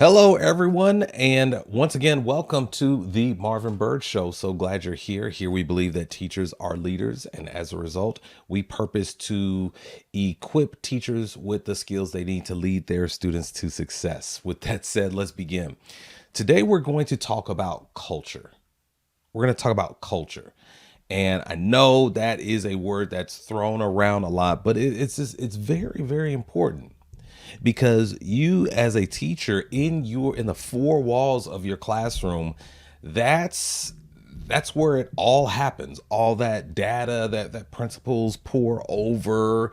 Hello, everyone, and once again, welcome to the Marvin Byrd Show. So glad you're here. Here we believe that teachers are leaders, and as a result, we purpose to equip teachers with the skills they need to lead their students to success. With that said, let's begin. Today, we're going to talk about culture. We're going to talk about culture. And I know that is a word that's thrown around a lot, but it's very, very important because you as a teacher in the four walls of your classroom, that's where it all happens. All that data that principals pour over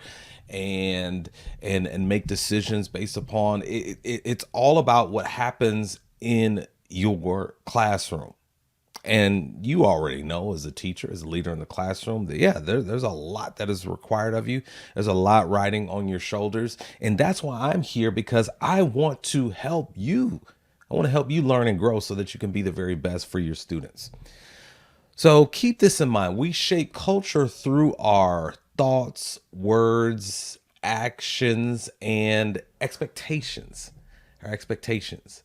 and make decisions based upon it's all about what happens in your classroom. And you already know, as a teacher, as a leader in the classroom, that there's a lot that is required of you. There's a lot riding on your shoulders. And that's why I'm here, because I want to help you. I want to help you learn and grow so that you can be the very best for your students. So keep this in mind. We shape culture through our thoughts, words, actions, and expectations. Our expectations.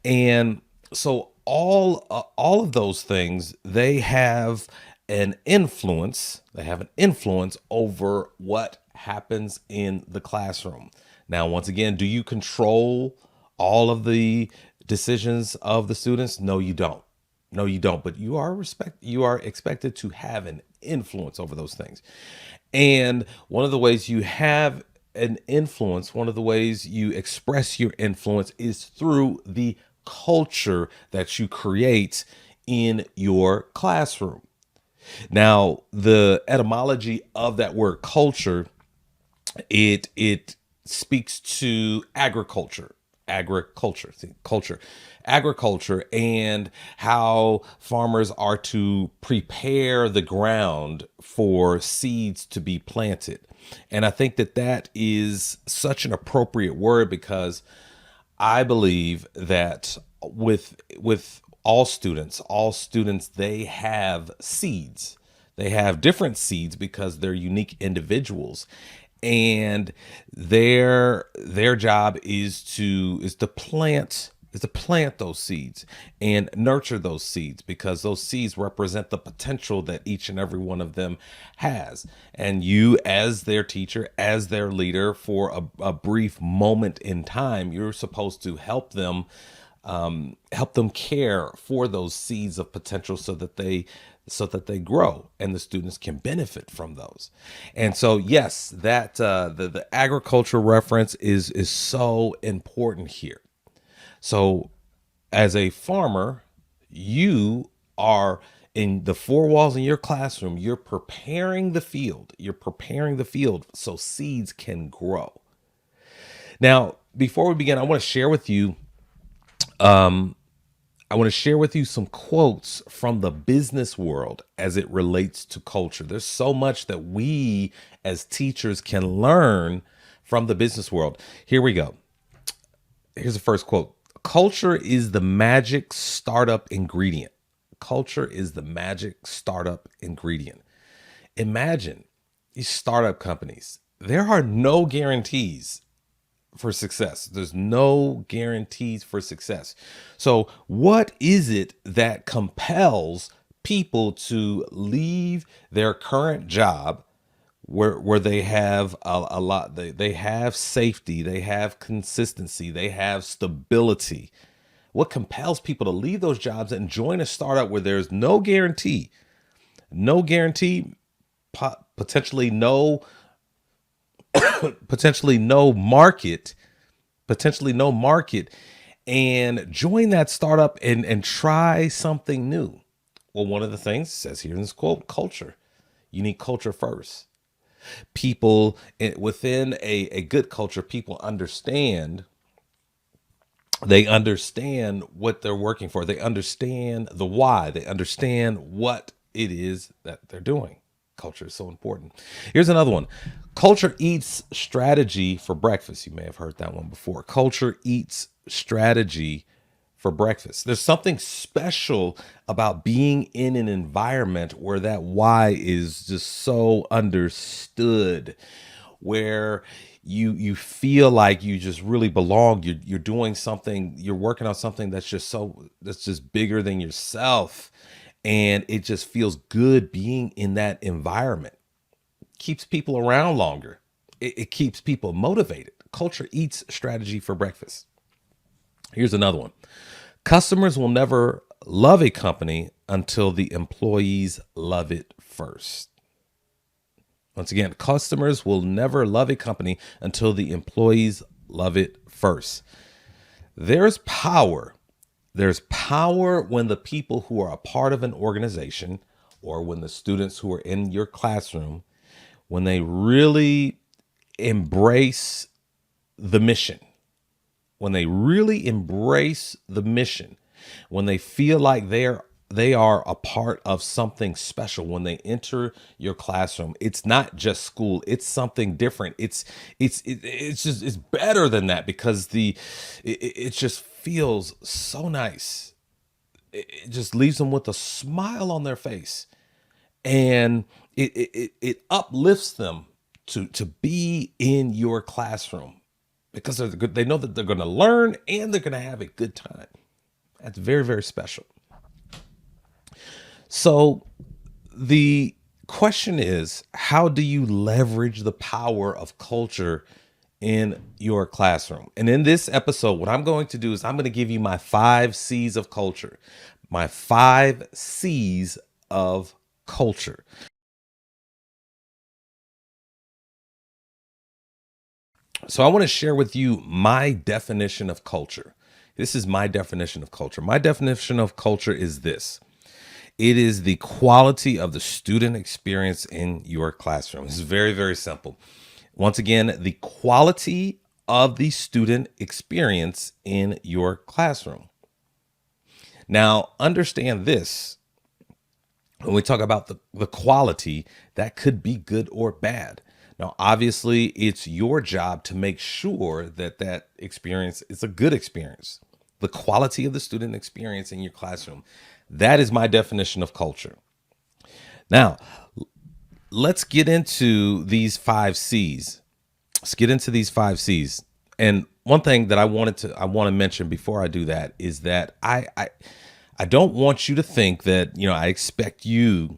And so all of those things, they have an influence. They have an influence over what happens in the classroom. Now, once again, do you control all of the decisions of the students? No, you don't. No, you don't. But you are expected to have an influence over those things. And one of the ways you have an influence, one of the ways you express your influence is through the culture that you create in your classroom. Now, the etymology of that word culture, it speaks to agriculture, and how farmers are to prepare the ground for seeds to be planted. And I think that is such an appropriate word, because I believe that with all students, they have seeds. They have different seeds because they're unique individuals, and their job is to plant those seeds and nurture those seeds, because those seeds represent the potential that each and every one of them has. And you, as their teacher, as their leader, for a brief moment in time, you're supposed to help them care for those seeds of potential so that they grow and the students can benefit from those. And so, yes, that the agriculture reference is so important here. So as a farmer, you are in the four walls in your classroom, you're preparing the field. You're preparing the field so seeds can grow. Now, before we begin, I want to share with you some quotes from the business world as it relates to culture. There's so much that we as teachers can learn from the business world. Here we go. Here's the first quote. Culture is the magic startup ingredient. Culture is the magic startup ingredient. Imagine these startup companies. There are no guarantees for success. There's no guarantees for success. So what is it that compels people to leave their current job where they have a lot, they have safety, they have consistency, they have stability? What compels people to leave those jobs and join a startup where there's no guarantee, potentially no potentially no market, and join that startup and try something new? Well, one of the things it says here in this quote, culture. You need culture first. People within a good culture, people understand. They understand what they're working for. They understand the why. They understand what it is that they're doing. Culture is so important. Here's another one. Culture eats strategy for breakfast. You may have heard that one before. Culture eats strategy for breakfast. There's something special about being in an environment where that why is just so understood, where you feel like you just really belong. You're doing something, you're working on something that's just bigger than yourself. And it just feels good being in that environment. Keeps people around longer. It keeps people motivated. Culture eats strategy for breakfast. Here's another one. Customers will never love a company until the employees love it first. Once again, customers will never love a company until the employees love it first. There's power. There's power when the people who are a part of an organization, or when the students who are in your classroom, when they really embrace the mission, when they really embrace the mission, when they feel like they are a part of something special, when they enter your classroom. It's not just school, it's something different. It's better than that, because it just feels so nice. It just leaves them with a smile on their face, and it uplifts them to be in your classroom, because they're good. They know that they're going to learn and they're going to have a good time. That's very, very special. So the question is, how do you leverage the power of culture in your classroom? And in this episode, what I'm going to do is I'm going to give you my 5 C's of culture. My 5 C's of culture. So I want to share with you my definition of culture. This is my definition of culture. My definition of culture is this. It is the quality of the student experience in your classroom. It's very, very simple. Once again, the quality of the student experience in your classroom. Now, understand this. When we talk about the quality, that could be good or bad. Now, obviously, it's your job to make sure that that experience is a good experience. The quality of the student experience in your classroom. That is my definition of culture. Now, let's get into these 5 C's. Let's get into these 5 C's. And one thing that I want to mention before I do that is that I don't want you to think that, I expect you.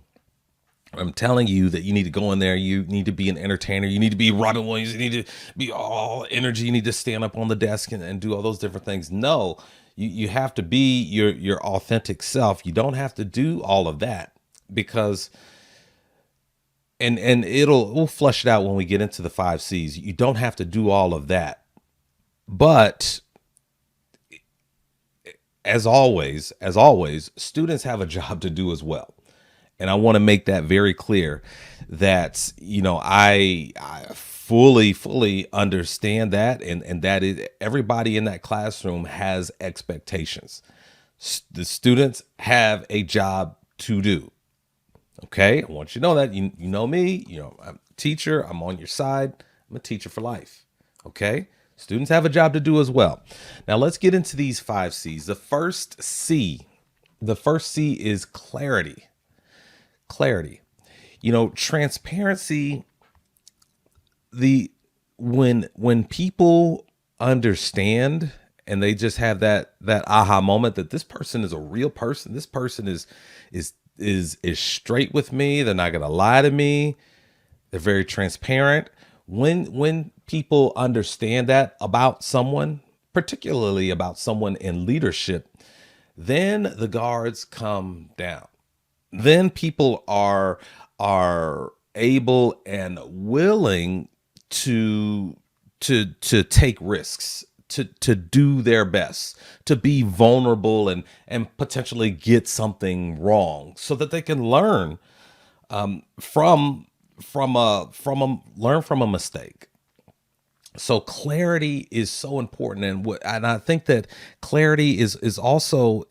I'm telling you that you need to go in there. You need to be an entertainer. You need to be Robin Williams. You need to be all energy. You need to stand up on the desk and do all those different things. No, you have to be your authentic self. You don't have to do all of that, because and we'll flesh it out when we get into the 5 C's. You don't have to do all of that. But as always, students have a job to do as well. And I want to make that very clear that, I fully understand that. And that is, everybody in that classroom has expectations. The students have a job to do. Okay. I want you to know that. You know me, I'm a teacher. I'm on your side. I'm a teacher for life. Okay. Students have a job to do as well. Now let's get into these 5 C's. The first C is clarity. Clarity. Transparency. When people understand and they just have that aha moment that this person is a real person, this person is straight with me, they're not going to lie to me, they're very transparent. When people understand that about someone, particularly about someone in leadership, then the guards come down. Then people are able and willing to take risks, to do their best, to be vulnerable and potentially get something wrong, so that they can learn from a mistake. So clarity is so important, and I think that clarity is also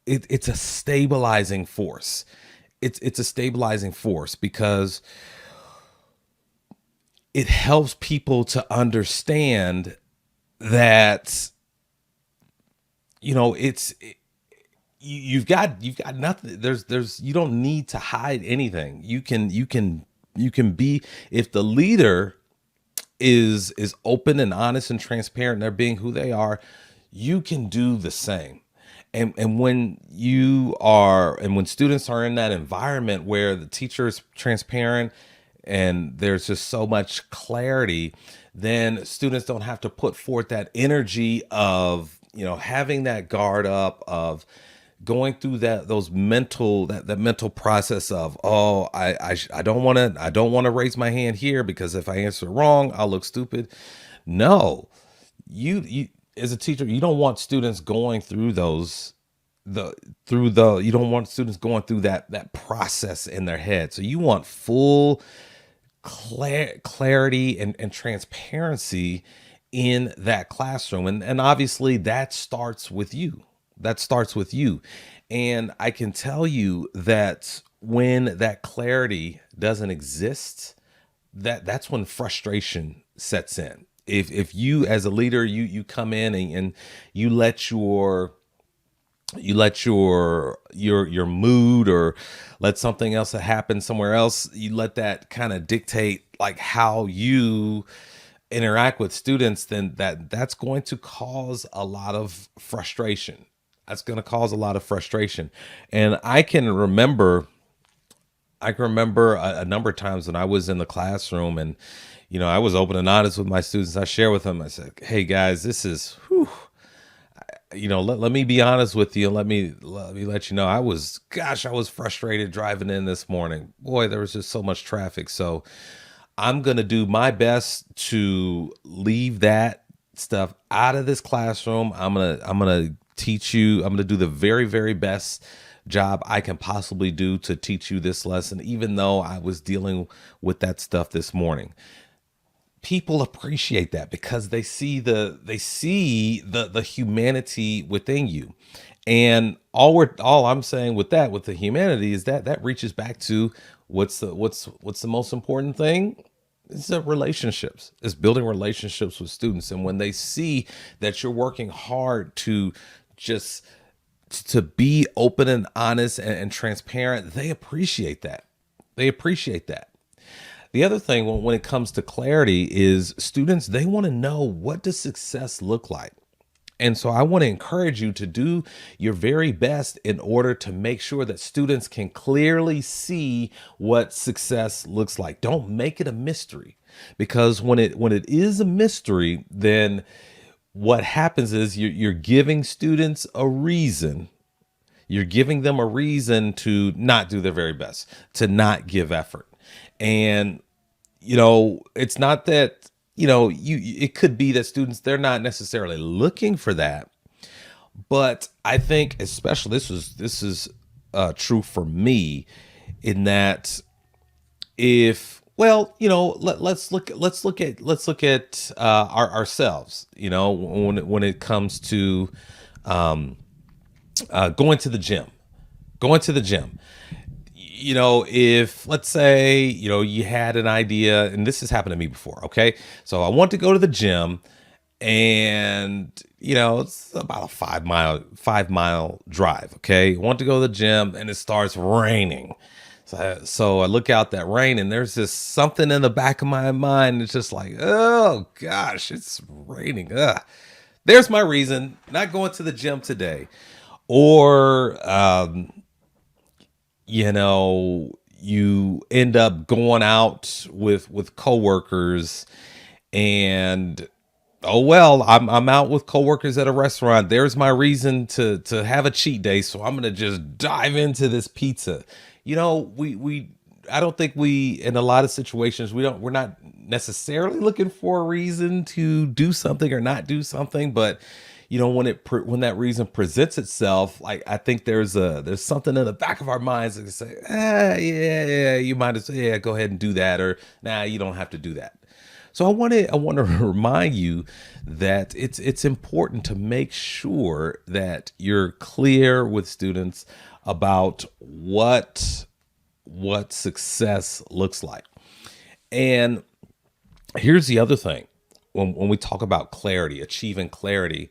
it's a stabilizing force. It's a stabilizing force, because it helps people to understand that you've got nothing. There's you don't need to hide anything. You can be, if the leader is open and honest and transparent, they're being who they are, you can do the same. And when students are in that environment where the teacher is transparent and there's just so much clarity, then students don't have to put forth that energy of, having that guard up, of going through that mental process of, oh, I don't want to raise my hand here because if I answer wrong I'll look stupid. No, you as a teacher, you don't want students going through you don't want students going through that process in their head. So you want full clarity and transparency in that classroom. And obviously that starts with you. And I can tell you that when that clarity doesn't exist, that's when frustration sets in. If you as a leader, you come in and you let your mood, or let something else that happens somewhere else, you let that kind of dictate like how you interact with students, then that's going to cause a lot of frustration. And I can remember a number of times when I was in the classroom, and I was open and honest with my students. I share with them, I said, hey guys, this is whew, let me be honest with you. Let you know, I was frustrated driving in this morning. Boy, there was just so much traffic. So I'm going to do my best to leave that stuff out of this classroom. I'm going to teach you. I'm going to do the very, very best job I can possibly do to teach you this lesson, even though I was dealing with that stuff this morning. People appreciate that because they see the humanity within you. And all I'm saying with the humanity, is that reaches back to what's the most important thing? It's the relationships. It's building relationships with students. And when they see that you're working hard to be open and honest and transparent, they appreciate that. The other thing when it comes to clarity is students, they want to know, what does success look like? And so I want to encourage you to do your very best in order to make sure that students can clearly see what success looks like. Don't make it a mystery, because when it is a mystery, then what happens is you're giving students a reason. You're giving them a reason to not do their very best, to not give effort. And, it's not that, it could be that students, they're not necessarily looking for that. But I think especially this is true for me, in that let's look at ourselves, when it comes to going to the gym. If, let's say, you had an idea, and this has happened to me before. Okay. So I want to go to the gym, and, it's about a 5 mile drive. Okay. I want to go to the gym, and it starts raining. So I look out that rain, and there's just something in the back of my mind. It's just like, oh gosh, it's raining. Ugh. There's my reason, not going to the gym today. Or, you end up going out with coworkers, and, oh well, I'm out with coworkers at a restaurant. There's my reason to have a cheat day, so I'm gonna just dive into this pizza. I don't think in a lot of situations, we're not necessarily looking for a reason to do something or not do something, but when that reason presents itself, like, I think there's something in the back of our minds that can say, yeah, you might as well, yeah, go ahead and do that, or nah, you don't have to do that. So I want to remind you that it's important to make sure that you're clear with students about what success looks like. And here's the other thing. When we talk about clarity, achieving clarity,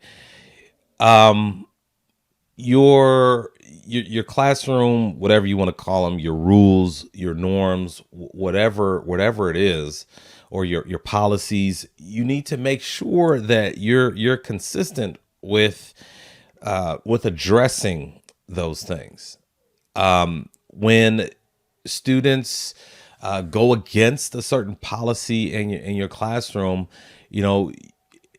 your classroom, whatever you want to call them, your rules, your norms, whatever it is, or your policies, you need to make sure that you're consistent with addressing those things. When students go against a certain policy in your classroom, you know,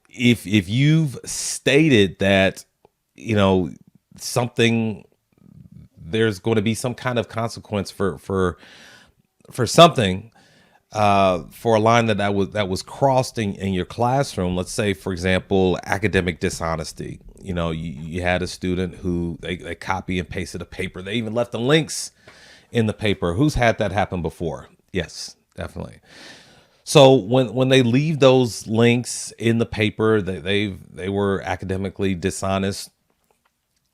if you've stated that, you know, something, there's going to be some kind of consequence for something, for a line that was crossed in your classroom. Let's say, for example, academic dishonesty. You know, you had a student who they copy and pasted a paper. They even left the links in the paper. Who's had that happen before? Yes, definitely. So when they leave those links in the paper, they were academically dishonest.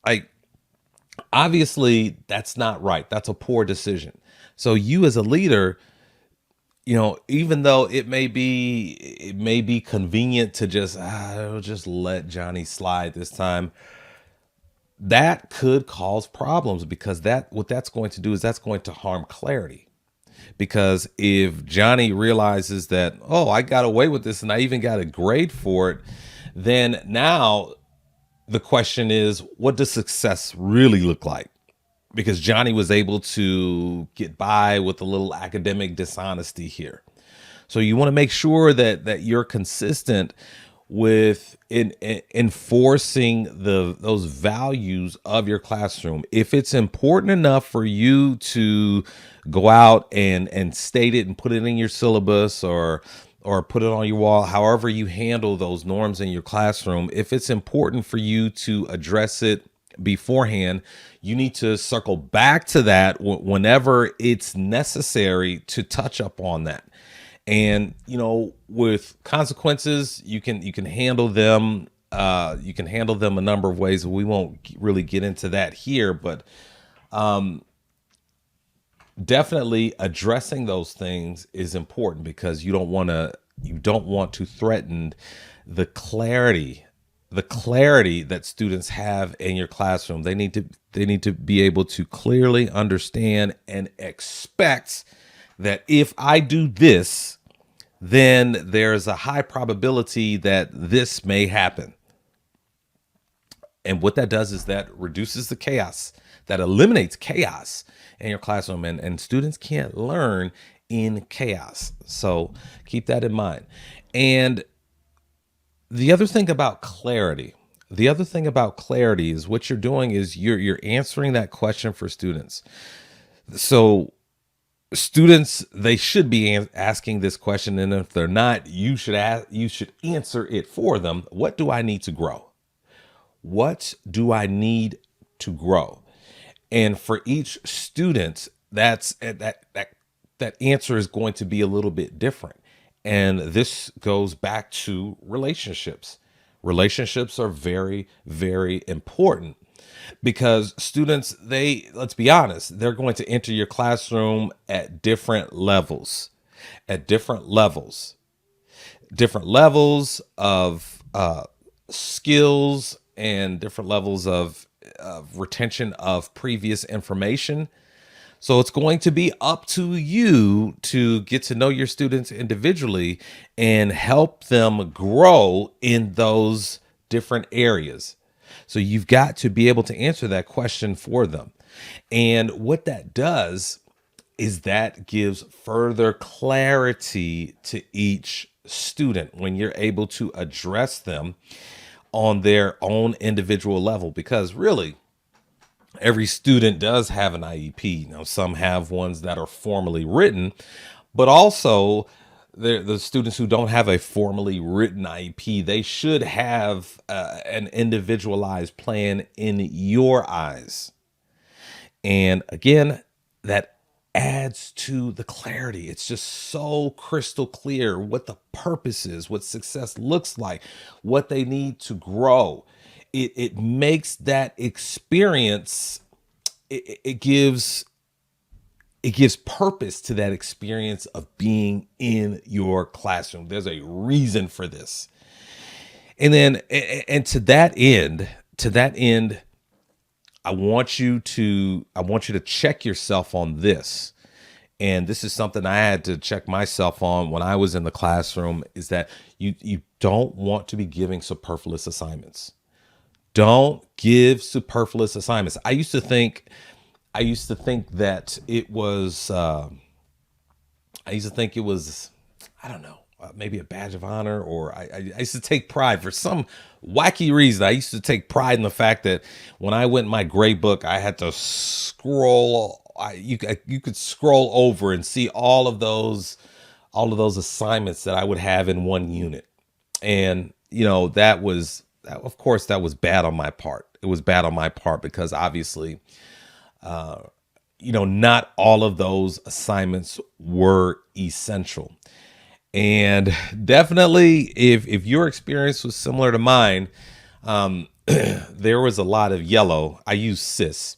Like, obviously that's not right. That's a poor decision. So you as a leader, you know, even though it may be convenient to just let Johnny slide this time, that could cause problems, because what that's going to do is that's going to harm clarity. Because if Johnny realizes that, oh, I got away with this and I even got a grade for it, then now the question is, what does success really look like? Because Johnny was able to get by with a little academic dishonesty here. So you want to make sure that you're consistent with enforcing those values of your classroom. If it's important enough for you to go out and state it and put it in your syllabus, or put it on your wall, however you handle those norms in your classroom, if it's important for you to address it beforehand, you need to circle back to that whenever it's necessary to touch up on that. And, you know, with consequences, you can handle them. You can handle them a number of ways. We won't really get into that here, but definitely addressing those things is important, because you don't want to threaten the clarity that students have in your classroom. They need to be able to clearly understand and expect that if I do this, then there's a high probability that this may happen. And what that does is that reduces the chaos, that eliminates chaos in your classroom. And students can't learn in chaos. So keep that in mind. And the other thing about clarity is what you're doing is you're answering that question for students. So students, they should be asking this question, and if they're not, you should answer it for them. What do I need to grow? What do I need to grow? And for each student, that answer is going to be a little bit different. And this goes back to relationships. Relationships are very, very important, because students, let's be honest, they're going to enter your classroom at different levels of skills, and different levels of retention of previous information. So it's going to be up to you to get to know your students individually and help them grow in those different areas. So you've got to be able to answer that question for them. And what that does is that gives further clarity to each student when you're able to address them on their own individual level. Because really, every student does have an IEP. Now, some have ones that are formally written, but also the students who don't have a formally written IEP, they should have an individualized plan in your eyes. And again, that adds to the clarity. It's just so crystal clear what the purpose is, what success looks like, what they need to grow. It makes that experience, it gives purpose to that experience of being in your classroom. There's a reason for this. And then, and to that end, I want you to check yourself on this. And this is something I had to check myself on when I was in the classroom, is that you don't want to be giving superfluous assignments. Don't give superfluous assignments. I used to think that it was I used to think it was, I don't know, maybe a badge of honor, or I used to take pride for some wacky reason. I used to take pride in the fact that when I went in my grade book, I had to scroll. You could scroll over and see all of those assignments that I would have in one unit. And of course, that was bad on my part. It was bad on my part because obviously, not all of those assignments were essential. And definitely, if your experience was similar to mine, there was a lot of yellow. I use cis.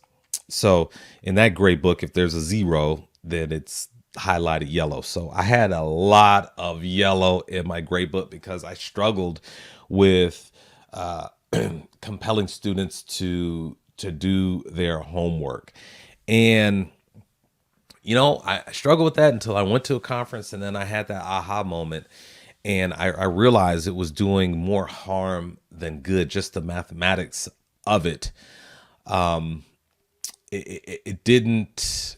So in that grade book, if there's a 0, then it's highlighted yellow. So I had a lot of yellow in my grade book because I struggled with compelling students to do their homework. And I struggled with that until I went to a conference, and then I had that aha moment, and I realized it was doing more harm than good. Just the mathematics of it. It didn't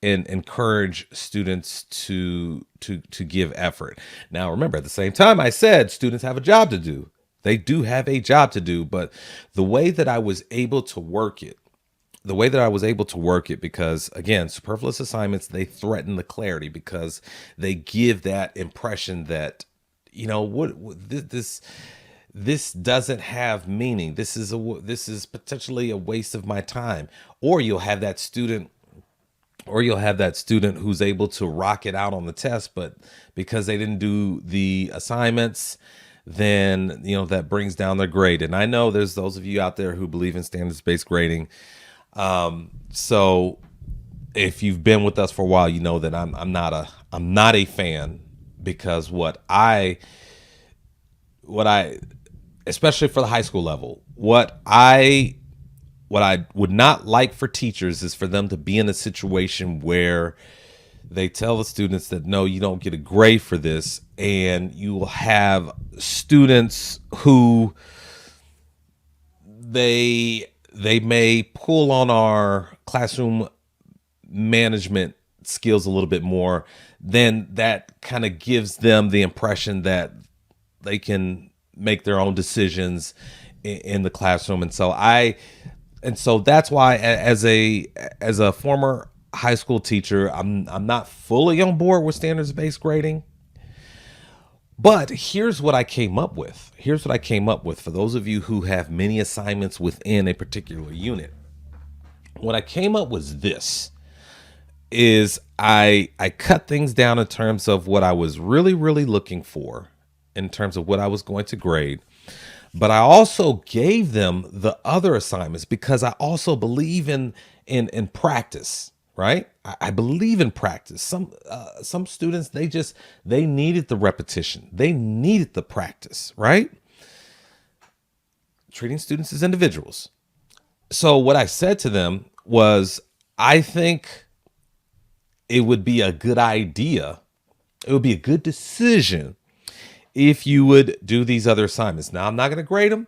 encourage students to give effort. Now, remember, at the same time, I said students have a job to do. They do have a job to do, but the way that I was able to work it, because again, superfluous assignments, they threaten the clarity because they give that impression that, this doesn't have meaning. This is potentially a waste of my time. Or you'll have that student who's able to rock it out on the test, but because they didn't do the assignments, then that brings down their grade. And I know there's those of you out there who believe in standards-based grading. So if you've been with us for a while, you know that I'm not a fan, because what I especially for the high school level, what I would not like for teachers is for them to be in a situation where they tell the students that, no, you don't get a grade for this, and you will have students who they may pull on our classroom management skills a little bit more. Then that kind of gives them the impression that they can make their own decisions in the classroom. And so that's why, as a former high school teacher, I'm not fully on board with standards-based grading. But here's what I came up with. For those of you who have many assignments within a particular unit. What I came up with is I cut things down in terms of what I was really, really looking for, in terms of what I was going to grade. But I also gave them the other assignments because I also believe in practice. Right? I believe in practice. Some students, they needed the repetition. They needed the practice, right? Treating students as individuals. So what I said to them was, I think it would be a good idea. It would be a good decision if you would do these other assignments. Now, I'm not going to grade them.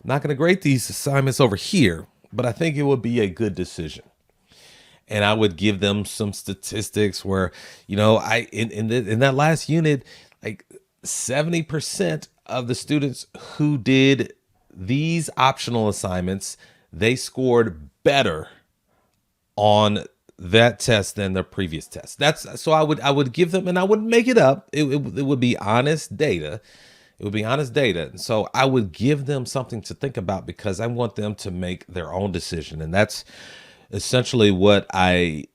I'm not going to grade these assignments over here, but I think it would be a good decision. And I would give them some statistics where, in that last unit, like 70% of the students who did these optional assignments, they scored better on that test than their previous test. So I would give them, and I wouldn't make it up. It would be honest data. It would be honest data. And so I would give them something to think about because I want them to make their own decision. And that's essentially what I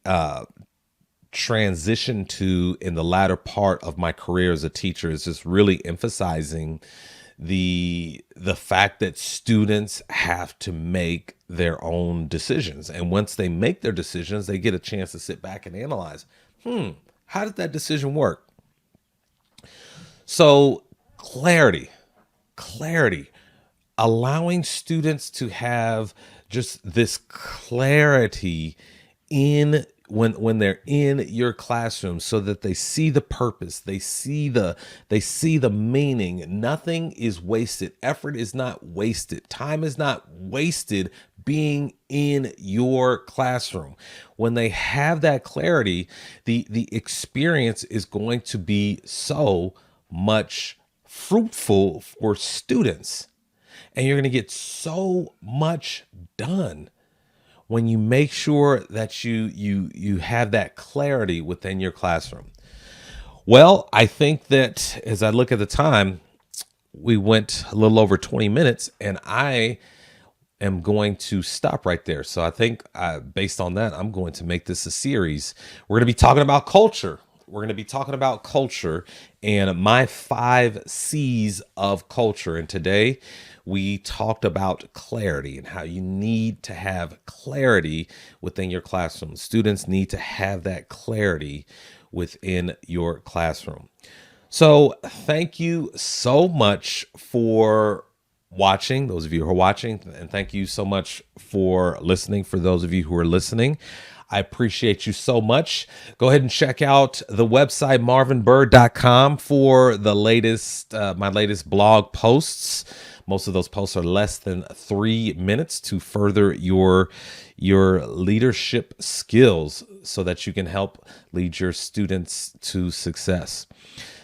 transitioned to in the latter part of my career as a teacher, is just really emphasizing the fact that students have to make their own decisions. And once they make their decisions, they get a chance to sit back and analyze, how did that decision work? So clarity. allowing students to have just this clarity in when they're in your classroom, so that they see the purpose, they see the meaning. Nothing is wasted. Effort is not wasted. Time is not wasted being in your classroom. When they have that clarity, the experience is going to be so much fruitful for students, and you're going to get so much done when you make sure that you have that clarity within your classroom. Well, I think that as I look at the time, we went a little over 20 minutes, and I am going to stop right there. So I think based on that, I'm going to make this a series. We're going to be talking about culture. We're going to be talking about culture and my 5 C's of culture. And today we talked about clarity and how you need to have clarity within your classroom. Students need to have that clarity within your classroom. So thank you so much for watching, those of you who are watching, and thank you so much for listening. For those of you who are listening, I appreciate you so much. Go ahead and check out the website marvinbyrd.com for the latest my latest blog posts. Most of those posts are less than 3 minutes to further your leadership skills so that you can help lead your students to success.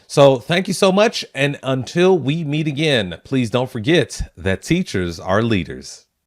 So thank you so much. And until we meet again, please don't forget that teachers are leaders.